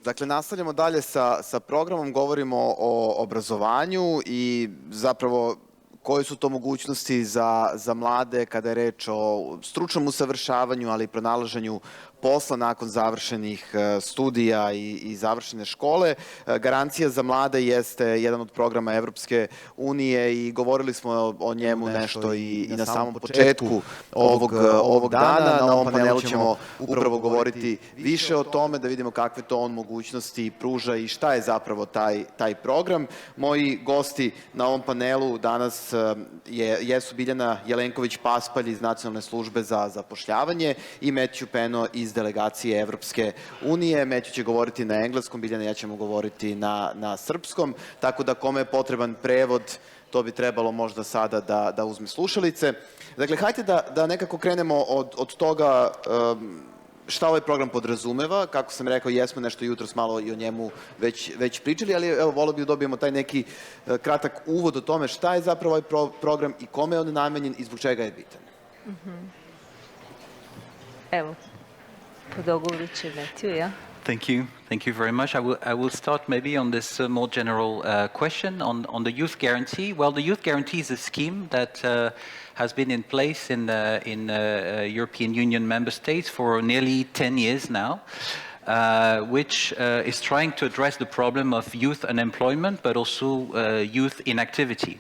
Dakle, nastavljamo dalje sa programom, govorimo o obrazovanju i zapravo koje su to mogućnosti za mlade kada je reč o stručnom usavršavanju, ali i pronalaženju posla nakon završenih studija i završene škole. Garancija za mlade jeste jedan od programa Evropske unije i govorili smo o njemu nešto i na samom početku ovog dana. Na ovom panelu ćemo upravo govoriti više o tome, da vidimo kakve to on mogućnosti pruža i šta je zapravo taj program. Moji gosti na ovom panelu danas jesu Biljana Jelenković-Paspalj iz Nacionalne službe za zapošljavanje i Meću Peno iz delegacije Evropske unije. Meću će govoriti na engleskom, Biljana i ja ćemo govoriti na srpskom, tako da kome je potreban prevod, to bi trebalo možda sada da uzme slušalice. Dakle, hajde da nekako krenemo od toga šta ovaj program podrazumeva. Kako sam rekao, jesmo nešto jutros malo i o njemu već pričali, ali evo, volio bih da dobijemo taj neki kratak uvod o tome šta je zapravo ovaj program i kome je on namenjen i zbog čega je bitan. Evo, po dogovoru će Matthew, ja? Thank you. Thank you very much. I will start maybe on this more general question on the youth guarantee. Well, the youth guarantee is a scheme that has been in place in European Union member states for nearly 10 years now, which is trying to address the problem of youth unemployment, but also youth inactivity.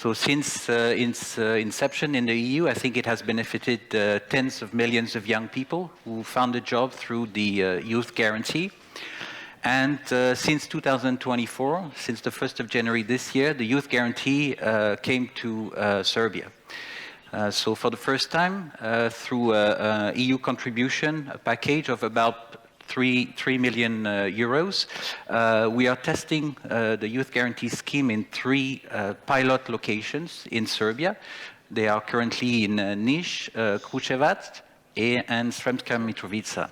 So since its inception in the EU, I think it has benefited tens of millions of young people who found a job through the youth guarantee. And since 2024, since the 1st of January this year, the youth guarantee came to Serbia. So for the first time, through an EU contribution, a package of about 3 million euros. We are testing the youth guarantee scheme in 3 pilot locations in Serbia. They are currently in Niš, Kruševac, and Sremska Mitrovica.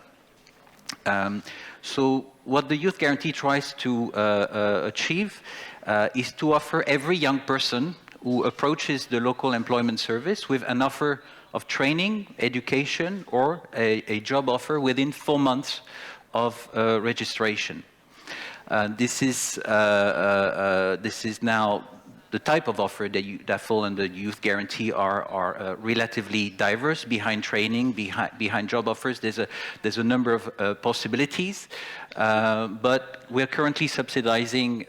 So what the youth guarantee tries to achieve is to offer every young person who approaches the local employment service with an offer of training, education, or a job offer within 4 months of registration. This is now the type of offer that fall under the youth guarantee are relatively diverse. Behind training, behind job offers, there's a number of possibilities. But we're currently subsidizing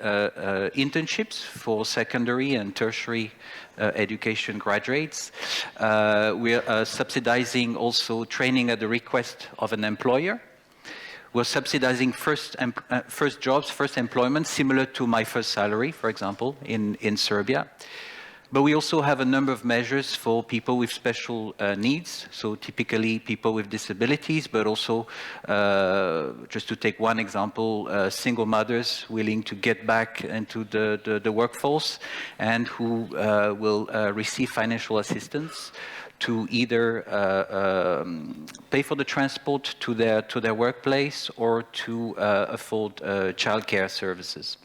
internships for secondary and tertiary education graduates. We're subsidizing also training at the request of an employer. We're subsidizing first jobs, first employment, similar to my first salary, for example, in Serbia. But we also have a number of measures for people with special needs, so typically people with disabilities, but also, just to take one example, single mothers willing to get back into the workforce and who will receive financial assistance to either pay for the transport to their workplace or to afford childcare services.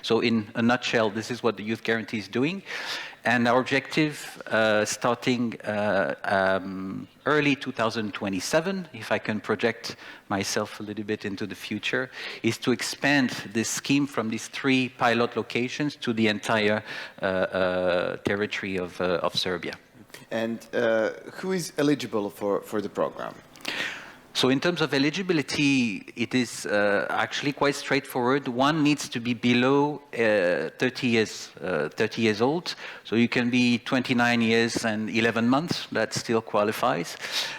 So in a nutshell, this is what the Youth Guarantee is doing. And our objective, starting early 2027, if I can project myself a little bit into the future, is to expand this scheme from these 3 pilot locations to the entire territory of Serbia. And who is eligible for the program? So in terms of eligibility, it is actually quite straightforward. One needs to be below 30 years old. So you can be 29 years and 11 months, that still qualifies.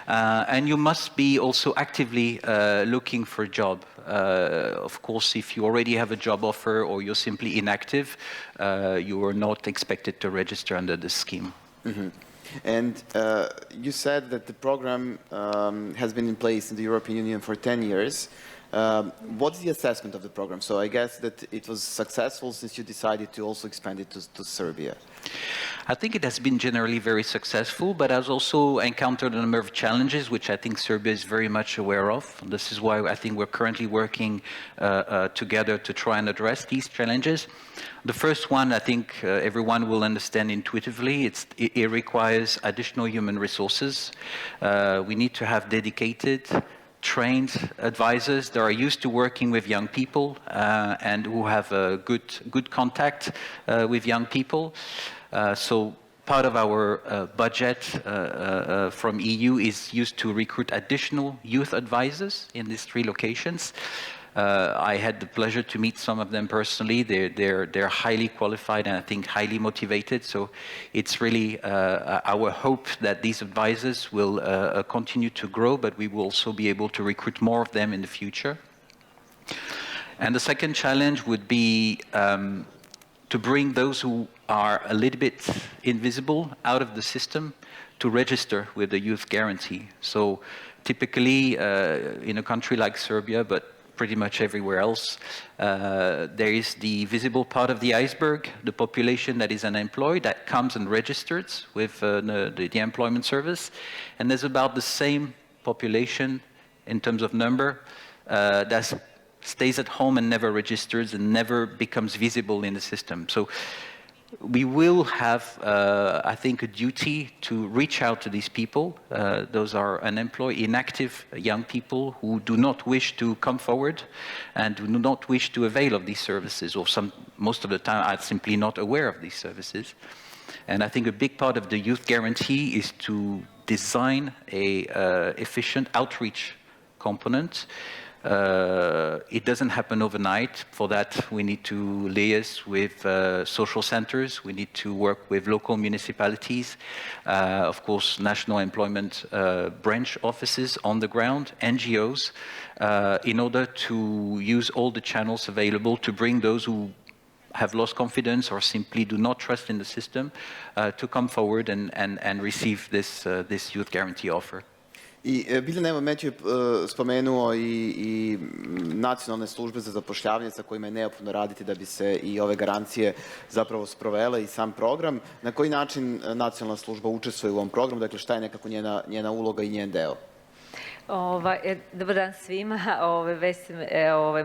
And you must be also actively looking for a job. Of course, if you already have a job offer or you're simply inactive, you are not expected to register under the scheme. Mm-hmm. And you said that the program has been in place in the European Union for 10 years. What's the assessment of the program? So I guess that it was successful since you decided to also expand it to Serbia. I think it has been generally very successful, but has also encountered a number of challenges, which I think Serbia is very much aware of. This is why I think we're currently working together to try and address these challenges. The first one, I think everyone will understand intuitively. It requires additional human resources. We need to have dedicated trained advisors that are used to working with young people and who have a good contact with young people. So part of our budget from EU is used to recruit additional youth advisors in these 3 locations. I had the pleasure to meet some of them personally. They're highly qualified and I think highly motivated. So it's really our hope that these advisors will continue to grow, but we will also be able to recruit more of them in the future. And the second challenge would be to bring those who are a little bit invisible out of the system to register with the Youth Guarantee. So typically in a country like Serbia, but pretty much everywhere else, there is the visible part of the iceberg, the population that is unemployed, that comes and registers with the employment service. And there's about the same population in terms of number that stays at home and never registers and never becomes visible in the system. So we will have, I think, a duty to reach out to these people. Those are unemployed, inactive young people who do not wish to come forward and do not wish to avail of these services, or most of the time are simply not aware of these services. And I think a big part of the Youth Guarantee is to design a efficient outreach component. It doesn't happen overnight. For that, we need to liaise with social centers. We need to work with local municipalities, of course, national employment branch offices on the ground, NGOs, in order to use all the channels available to bring those who have lost confidence or simply do not trust in the system to come forward and receive this Youth Guarantee offer. I Biljana, evo, Meću je spomenuo i nacionalne službe za zapošljavanje sa kojima je neophodno raditi da bi se i ove garancije zapravo sprovele i sam program. Na koji način nacionalna služba učestvuje u ovom programu? Dakle, šta je nekako njena uloga i njen deo? Dobar dan svima, već se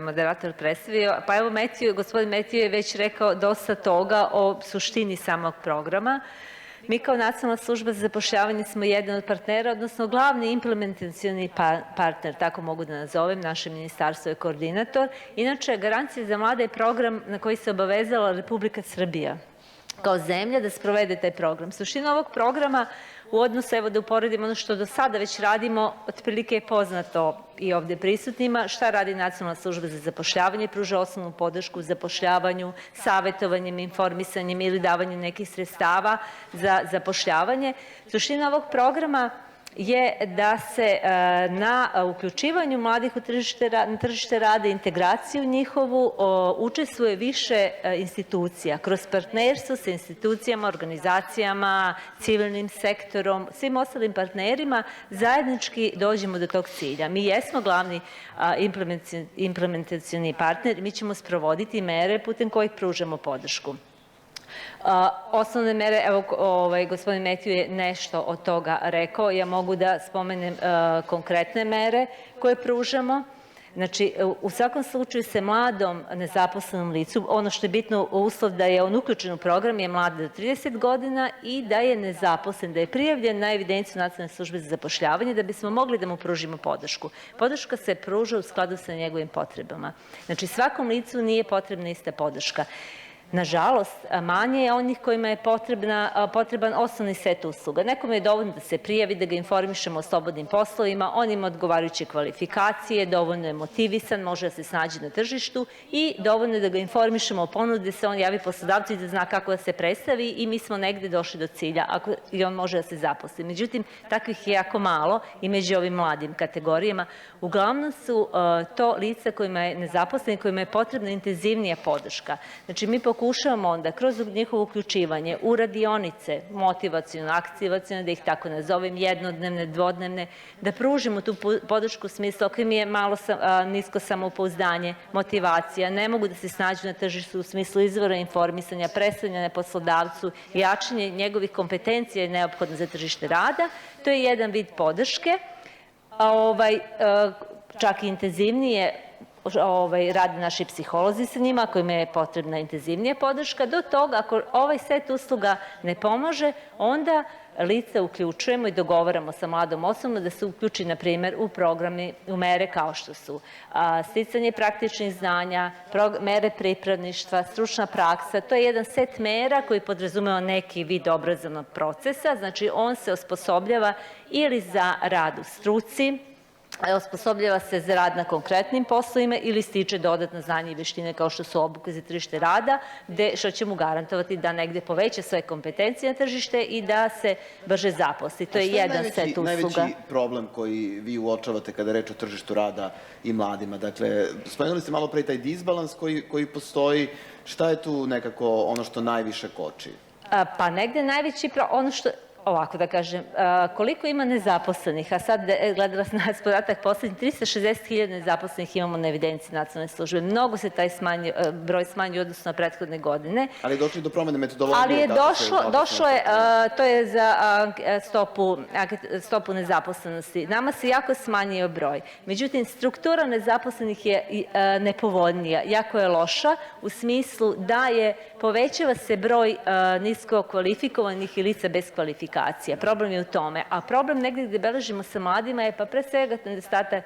moderator predstavio. Pa evo, gospodin Metiju je već rekao dosta toga o suštini samog programa. Mi kao nacionalna služba za zapošljavanje smo jedan od partnera, odnosno glavni implementacioni partner, tako mogu da nazovem, naše ministarstvo je koordinator. Inače, Garancija za mlade je program na koji se obavezala Republika Srbija kao zemlja da sprovede taj program. Suština ovog programa u odnosu, evo da uporedimo ono što do sada već radimo, otprilike je poznato i ovde prisutnima, šta radi Nacionalna služba za zapošljavanje, pruža osnovnu podršku zapošljavanju, savjetovanjem, informisanjem ili davanjem nekih sredstava za zapošljavanje. Suština ovog programa je da se na uključivanju mladih na tržište rada, integraciju njihovu, učestvuje više institucija kroz partnerstvo sa institucijama, organizacijama, civilnim sektorom, svim ostalim partnerima, zajednički dođemo do tog cilja. Mi jesmo glavni implementacioni partner, mi ćemo sprovoditi mere putem kojih pružamo podršku. Osnovne mere, evo, gospodin Metiju je nešto od toga rekao, ja mogu da spomenem konkretne mere koje pružamo. Znači, u svakom slučaju se mladom nezaposlenom licu, ono što je bitno, uslov da je on uključen u program je mlad do 30 godina i da je nezaposlen, da je prijavljen na evidenciju Nacionalne službe za zapošljavanje da bismo mogli da mu pružimo podršku. Podrška se pruža u skladu sa njegovim potrebama. Znači, svakom licu nije potrebna ista podrška. Nažalost, manje je onih kojima je potreban osnovni set usluga. Nekome je dovoljno da se prijavi, da ga informišemo o slobodnim poslovima, on ima odgovarajuće kvalifikacije, dovoljno je motivisan, može da se snađe na tržištu i dovoljno je da ga informišemo o ponudi, da se on javi poslodavcu i da zna kako da se predstavi i mi smo negde došli do cilja i on može da se zaposli. Međutim, takvih je jako malo i među ovim mladim kategorijama. Uglavnom su to lica kojima je nezaposleni, kojima je potrebna intenzivnija podrška. Znači, mi pokušavamo onda kroz njihovo uključivanje u radionice, motivacijone, aktivacijone, da ih tako nazovem, jednodnevne, dvodnevne, da pružimo tu podršku u smislu ako im je malo nisko samopouzdanje, motivacija, ne mogu da se snađu na tržištu u smislu izvora informisanja, predstavljanja poslodavcu, jačanje njegovih kompetencija je neophodno za tržište rada. To je jedan vid podrške, čak i intenzivnije rade naši psiholozi sa njima, kojima je potrebna intenzivnija podrška, do toga ako ovaj set usluga ne pomaže, onda lice uključujemo i dogovaramo sa mladom osobom da se uključi, na primjer, u programi, u mere kao što su sticanje praktičnih znanja, mere pripravništva, stručna praksa. To je jedan set mera koji podrazumeva neki vid obrazovnog procesa, znači on se osposobljava ili za rad u struci, osposobljava se za rad na konkretnim poslovima ili stiče dodatna znanja i veštine kao što su obuke za tržište rada, što će mu garantovati da negde poveća svoje kompetencije na tržište i da se brže zaposli. To je jedan set usluga. Najveći problem koji vi uočavate kada je reč o tržištu rada i mladima? Dakle, spomenuli ste malo pre taj disbalans koji postoji. Šta je tu nekako ono što najviše koči? Pa negde najveći ono što... Ovako da kažem, koliko ima nezaposlenih, a sad gledala sam nas podatak poslednjih, 360.000 nezaposlenih imamo na evidenciji nacionalne službe. Mnogo se taj broj smanjio odnosno na prethodne godine. Ali je došlo do promene metodologije? Ali je došlo je, to je za stopu nezaposlenosti. Nama se jako smanjio broj. Međutim, struktura nezaposlenih je nepovoljnija, jako je loša u smislu da povećava se broj nisko kvalifikovanih i lica bez kvalifikacija. Problem je u tome. A problem negdje gdje beležimo sa mladima je pa pre svega nedostatak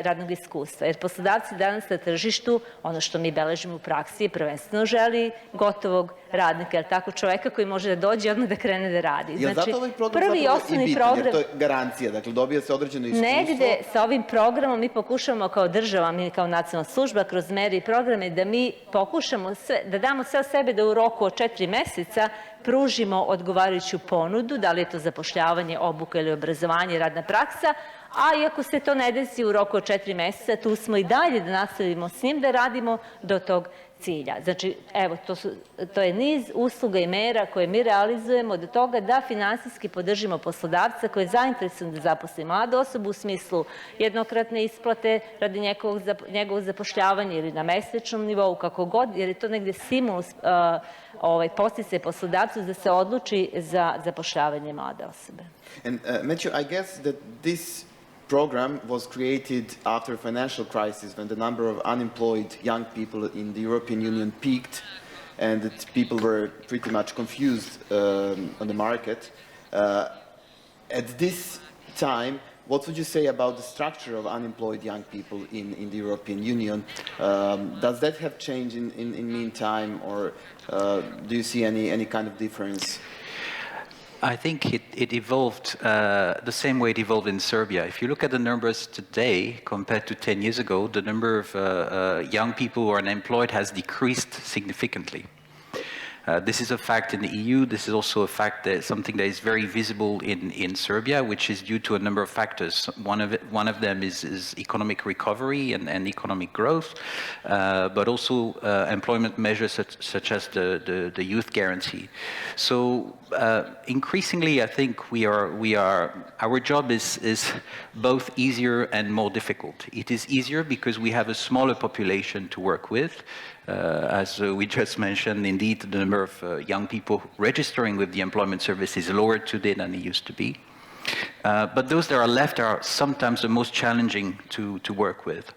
radnog iskustva. Jer poslodavci danas na tržištu, ono što mi beležimo u praksi, prvenstveno želi gotovog radnika, jer tako čoveka koji može da dođe odmah da krene da radi. Je li zato ovaj program zapravo i bitan, jer to je garancija, dakle dobija se određeno iskustvo? Negde sa ovim programom mi pokušamo kao država, mi kao nacionalna služba, kroz mere i programe, da mi pokušamo da damo sve sebe da u roku od 4 meseca pružimo odgovarajuću ponudu, da li je to zapošljavanje, obuka ili obrazovanje, radna praksa, a iako se to ne desi u roku od 4 meseca, tu smo i dalje da nastavimo s njim da radimo do tog cilja. Znači, evo, to je niz usluga i mera koje mi realizujemo do toga da finansijski podržimo poslodavca koji je zainteresovan da zaposli mladu osobu u smislu jednokratne isplate radi njegovog zapošljavanja ili na mesečnom nivou, kako god, jer je to negde stimulus podsticaj poslodavcu da se odluči za zapošljavanje mlade osobe. And Matthew, I guess that this program was created after a financial crisis when the number of unemployed young people in the European Union peaked and that people were pretty much confused on the market. At this time, what would you say about the structure of unemployed young people in the European Union? Does that have changed in meantime, or do you see any kind of difference? I think it evolved the same way it evolved in Serbia. If you look at the numbers today compared to 10 years ago, the number of young people who are unemployed has decreased significantly. This is a fact in the EU. This is also a fact that something that is very visible in Serbia, which is due to a number of factors. One of them is economic recovery and economic growth, but also employment measures such as the youth guarantee. So increasingly, I think our job is both easier and more difficult. It is easier because we have a smaller population to work with. As we just mentioned, indeed, the number of young people registering with the employment service is lower today than it used to be. But those that are left are sometimes the most challenging to work with.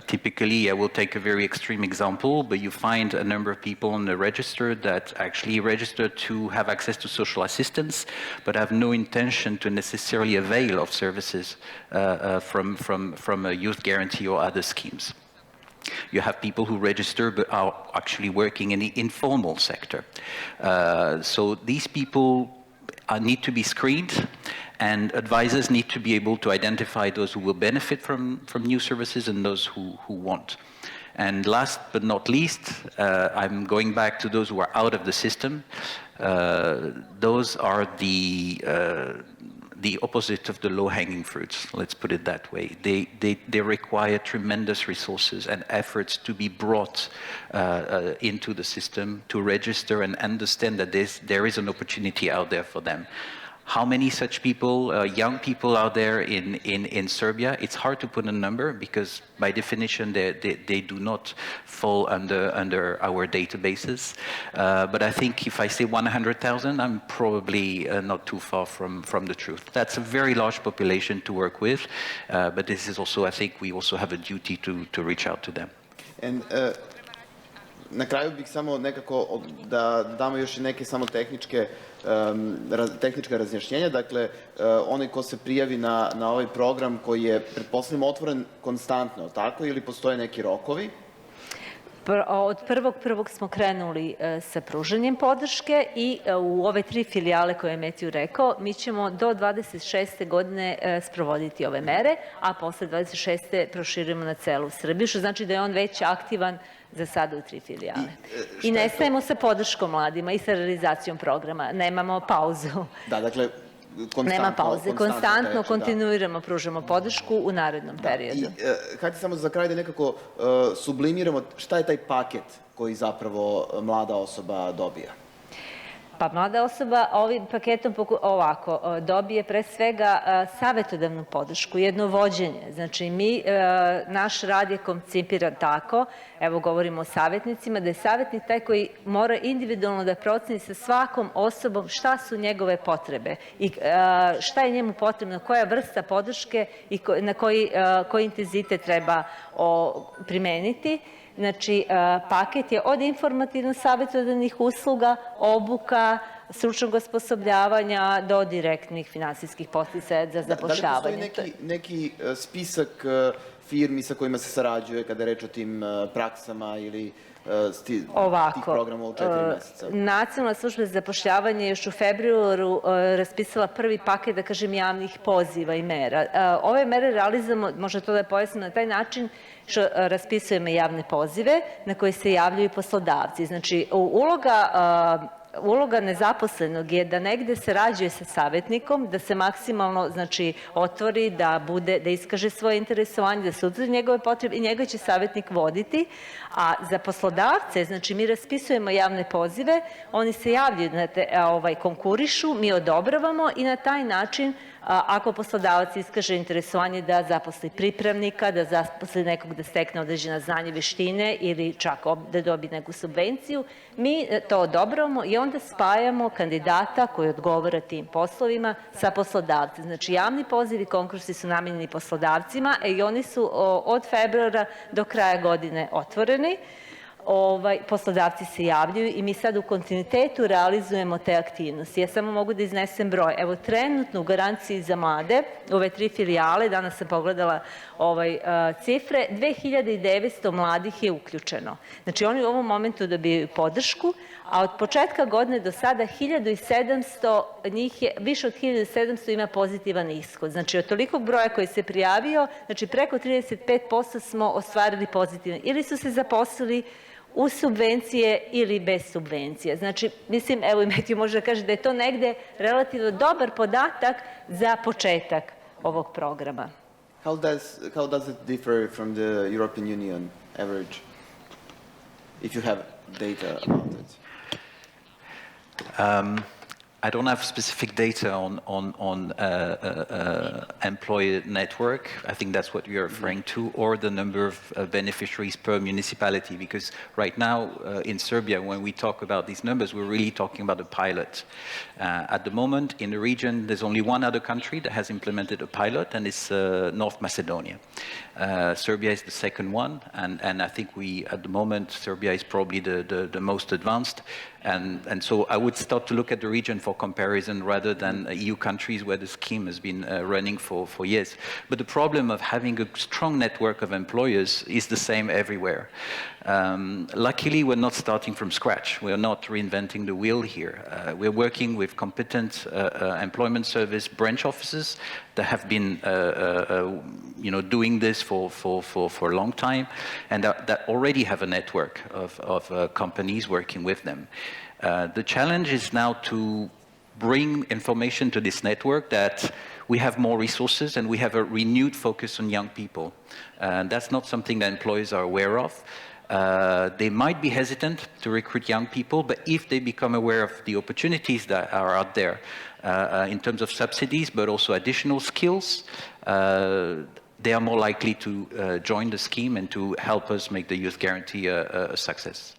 Typically, I will take a very extreme example, but you find a number of people on the register that actually register to have access to social assistance, but have no intention to necessarily avail of services from a youth guarantee or other schemes. You have people who register but are actually working in the informal sector. So these people need to be screened, and advisors need to be able to identify those who will benefit from new services and those who won't. And last but not least, I'm going back to those who are out of the system. Those are the opposite of the low-hanging fruits, let's put it that way. They require tremendous resources and efforts to be brought into the system, to register and understand that there is an opportunity out there for them. How many such people, young people are there in Serbia? It's hard to put a number because by definition they do not fall under our databases. But I think if I say 100,000, I'm probably not too far from the truth. That's a very large population to work with, but this is also, I think we also have a duty to reach out to them. And, na kraju bih samo nekako da damo još i neke samo tehnička razjašnjenja. Dakle, onaj ko se prijavi na ovaj program koji je, pretpostavljamo, otvoren konstantno, tako? Ili postoje neki rokovi? Od 1.1. smo krenuli sa pružanjem podrške i u ove 3 filijale koje je Metju rekao, mi ćemo do 26. godine sprovoditi ove mere, a posle 26. proširujemo na celu Srbiju, što znači da je on već aktivan za sada u 3 filijale. I ne stajemo sa podrškom mladima i sa realizacijom programa, nemamo pauzu. Da, dakle, nema pauze, konstantno, kontinuiramo, pružamo podršku u narednom periodu. Hajde samo za kraj da nekako sublimiramo šta je taj paket koji zapravo mlada osoba dobija. Pa mlada osoba ovim paketom ovako dobije pre svega savetodavnu podršku, jedno vođenje. Znači naš rad je koncipiran tako, evo govorimo o savjetnicima, da je savjetnik taj koji mora individualno da proceni sa svakom osobom šta su njegove potrebe i šta je njemu potrebno, koja vrsta podrške i na koji intenzitet treba primeniti. Znači, paket je od informativno-savjetodavnih usluga, obuka, stručnog osposobljavanja do direktnih finansijskih podsticaja za zapošljavanje. Da li postoji neki spisak firmi sa kojima se sarađuje kada je reč o tim praksama ili tih programa u 4 meseca? Nacionalna služba za zapošljavanje još u februaru raspisala prvi paket, da kažem, javnih poziva i mera. Ove mere realizujemo, možda to da pojasnim, na taj način što raspisujemo javne pozive na koje se javljaju poslodavci. Znači, uloga nezaposlenog je da negde sarađuje sa savjetnikom, da se maksimalno otvori, da iskaže svoje interesovanje, da se utvrdi njegove potrebe i njega će savjetnik voditi. A za poslodavce, znači mi raspisujemo javne pozive, oni se javljaju, konkurišu, mi odobravamo i na taj način ako poslodavac iskaže interesovanje da zaposli pripravnika, da zaposli nekog da stekne određena znanja i veštine ili čak da dobije neku subvenciju, mi to odobravamo i onda spajamo kandidata koji odgovara tim poslovima sa poslodavcem. Znači, javni pozivi, konkursi su namenjeni poslodavcima i oni su od februara do kraja godine otvoreni. Poslodavci se javljaju i mi sad u kontinuitetu realizujemo te aktivnosti. Ja samo mogu da iznesem broj. Evo, trenutno u Garanciji za mlade, ove 3 filijale, danas sam pogledala cifre, 2900 mladih je uključeno. Znači, oni u ovom momentu dobijaju podršku, a od početka godine do sada 1700, njih je, više od 1700 ima pozitivan ishod. Znači, od tolikog broja koji se prijavio, znači preko 35% smo ostvarili pozitivno. Ili su se zaposlili u subvencije ili bez subvencije. Znači, mislim, evo i Metju može da kaže da je to negde relativno dobar podatak za početak ovog programa. How does it differ from the European Union average, if you have data about it? I don't have specific data on employer network. I think that's what you're referring to, or the number of beneficiaries per municipality, because right now in Serbia, when we talk about these numbers, we're really talking about a pilot. At the moment, in the region, there's only one other country that has implemented a pilot, and it's North Macedonia. Serbia is the second one, and I think at the moment, Serbia is probably the most advanced. And so I would start to look at the region for comparison rather than EU countries where the scheme has been running for years. But the problem of having a strong network of employers is the same everywhere. Luckily, we're not starting from scratch. We're not reinventing the wheel here. We're working with competent employment service branch offices that have been doing this for a long time, and that already have a network of companies working with them. The challenge is now to bring information to this network that we have more resources and we have a renewed focus on young people. That's not something that employers are aware of. They might be hesitant to recruit young people, but if they become aware of the opportunities that are out there in terms of subsidies, but also additional skills, they are more likely to join the scheme and to help us make the Youth Guarantee a success.